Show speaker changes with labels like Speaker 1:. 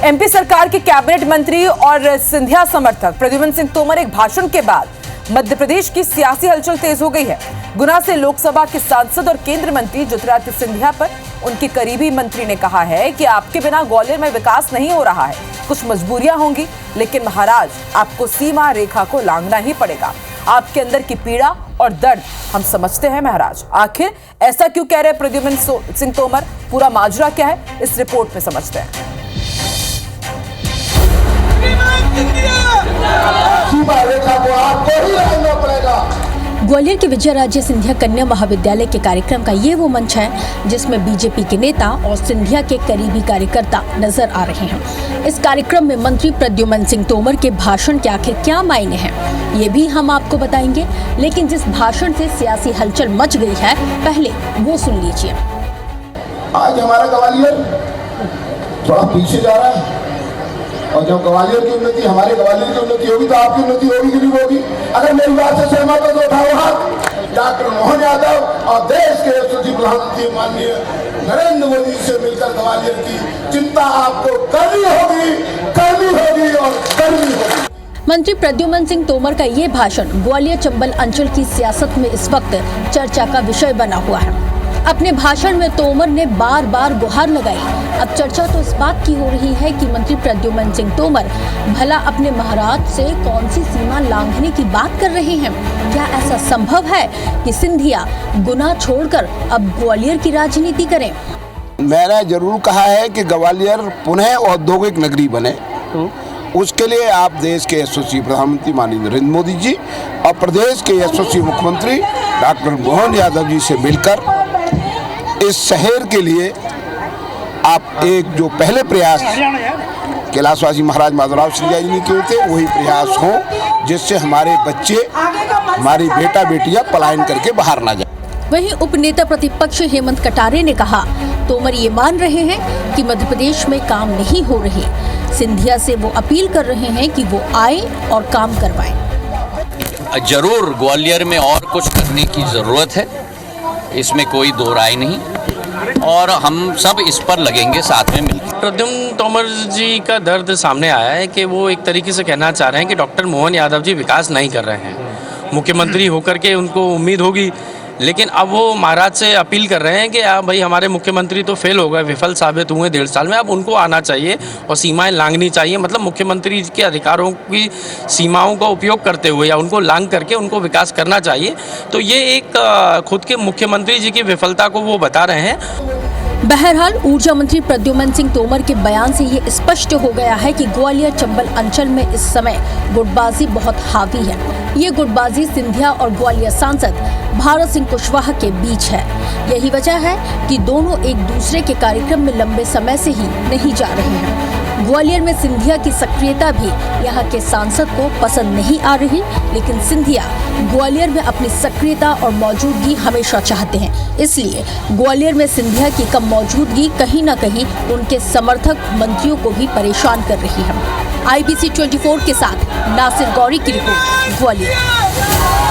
Speaker 1: MP सरकार के cabinet मंत्री और सिंधिया समर्थक प्रद्युम्न सिंह तोमर एक भाषण के बाद मध्य प्रदेश की सियासी हलचल तेज हो गई है। गुना से लोकसभा के सांसद और केंद्रीय मंत्री ज्योतिरादित्य सिंधिया पर उनके करीबी मंत्री ने कहा है कि आपके बिना ग्वालियर में विकास नहीं हो रहा है, कुछ मजबूरियां होंगी, लेकिन महाराज आपको सीमा रेखा को लांघना ही पड़ेगा। आपके अंदर की पीड़ा और दर्द हम समझते हैं महाराज। आखिर ऐसा क्यों कह रहे प्रद्युम्न सिंह तोमर, पूरा माजरा क्या है, इस रिपोर्ट में समझते हैं।
Speaker 2: ग्वालियर के विजयराजे सिंधिया कन्या महाविद्यालय के कार्यक्रम का ये वो मंच है जिसमें बीजेपी के नेता और सिंधिया के करीबी कार्यकर्ता नजर आ रहे हैं। इस कार्यक्रम में मंत्री प्रद्युम्न सिंह तोमर के भाषण के आखिर क्या मायने हैं, ये भी हम आपको बताएंगे। लेकिन जिस भाषण से सियासी हलचल मच गई है, पहले वो सुन लीजिए।
Speaker 3: आज हमारा ग्वालियर थोड़ा पीछे जा रहा है और जब ग्वालियर की उन्नति, हमारे ग्वालियर की उन्नति होगी तो आपकी उन्नति होगी कि नहीं होगी? अगर मेरी बात से सहमत हो तो उठाओ हाथ। डॉक्टर मोहन यादव और देश के यशस्वी प्रधानमंत्री माननीय नरेंद्र मोदी से मिलकर ग्वालियर की चिंता आपको करनी होगी और करनी होगी।
Speaker 2: मंत्री प्रद्युम्न सिंह तोमर का ये भाषण ग्वालियर चंबल अंचल की सियासत में इस वक्त चर्चा का विषय बना हुआ है। अपने भाषण में तोमर ने बार बार गुहार लगाई। अब चर्चा तो इस बात की हो रही है कि मंत्री प्रद्युम्न सिंह तोमर भला अपने महाराज से कौन सी सीमा लांघने की बात कर रहे हैं। क्या ऐसा संभव है कि सिंधिया गुना छोड़कर अब ग्वालियर की राजनीति करें?
Speaker 3: मैंने जरूर कहा है कि ग्वालियर पुनः औद्योगिक नगरी बने, उसके लिए आप देश के यशस्वी प्रधानमंत्री माननीय नरेंद्र मोदी जी और प्रदेश के यशस्वी मुख्यमंत्री डॉक्टर मोहन यादव जी से मिलकर इस शहर के लिए आप एक जो पहले प्रयास कैलाशवासी महाराज माधवराव सिंधिया जी ने किए थे, वही प्रयास हो जिससे हमारे बच्चे, हमारी बेटा बेटियां पलायन करके बाहर ना जाए।
Speaker 2: वहीं उपनेता प्रतिपक्ष हेमंत कटारे ने कहा, तोमर ये मान रहे हैं कि मध्य प्रदेश में काम नहीं हो रहे। सिंधिया से वो अपील कर रहे हैं कि वो आए और काम करवाएं।
Speaker 4: जरूर ग्वालियर में और कुछ करने की जरूरत है, इसमें कोई दो राय नहीं, और हम सब इस पर लगेंगे साथ में मिलकर।
Speaker 5: प्रद्युम्न तोमर जी का दर्द सामने आया है कि वो एक तरीके से कहना चाह रहे हैं कि डॉक्टर मोहन यादव जी विकास नहीं कर रहे हैं। मुख्यमंत्री होकर के उनको उम्मीद होगी, लेकिन अब वो महाराज से अपील कर रहे हैं कि आप भाई, हमारे मुख्यमंत्री तो फेल हो गए, विफल साबित हुए 1.5 साल में, अब उनको आना चाहिए और सीमाएं लांघनी चाहिए। मतलब मुख्यमंत्री के अधिकारों की सीमाओं का उपयोग करते हुए या उनको लांघ करके उनको विकास करना चाहिए। तो ये एक खुद के मुख्यमंत्री जी की विफलता को वो बता रहे हैं।
Speaker 2: बहरहाल ऊर्जा मंत्री प्रद्युम्न सिंह तोमर के बयान से ये स्पष्ट हो गया है कि ग्वालियर चंबल अंचल में इस समय गुटबाजी बहुत हावी है। ये गुटबाजी सिंधिया और ग्वालियर सांसद भारत सिंह कुशवाहा के बीच है। यही वजह है कि दोनों एक दूसरे के कार्यक्रम में लंबे समय से ही नहीं जा रहे हैं। ग्वालियर में सिंधिया की सक्रियता भी यहाँ के सांसद को पसंद नहीं आ रही, लेकिन सिंधिया ग्वालियर में अपनी सक्रियता और मौजूदगी हमेशा चाहते हैं। इसलिए ग्वालियर में सिंधिया की कम मौजूदगी कहीं न कहीं उनके समर्थक मंत्रियों को भी परेशान कर रही है। IBC 24 के साथ नासिर गौरी की रिपोर्ट, ग्वालियर।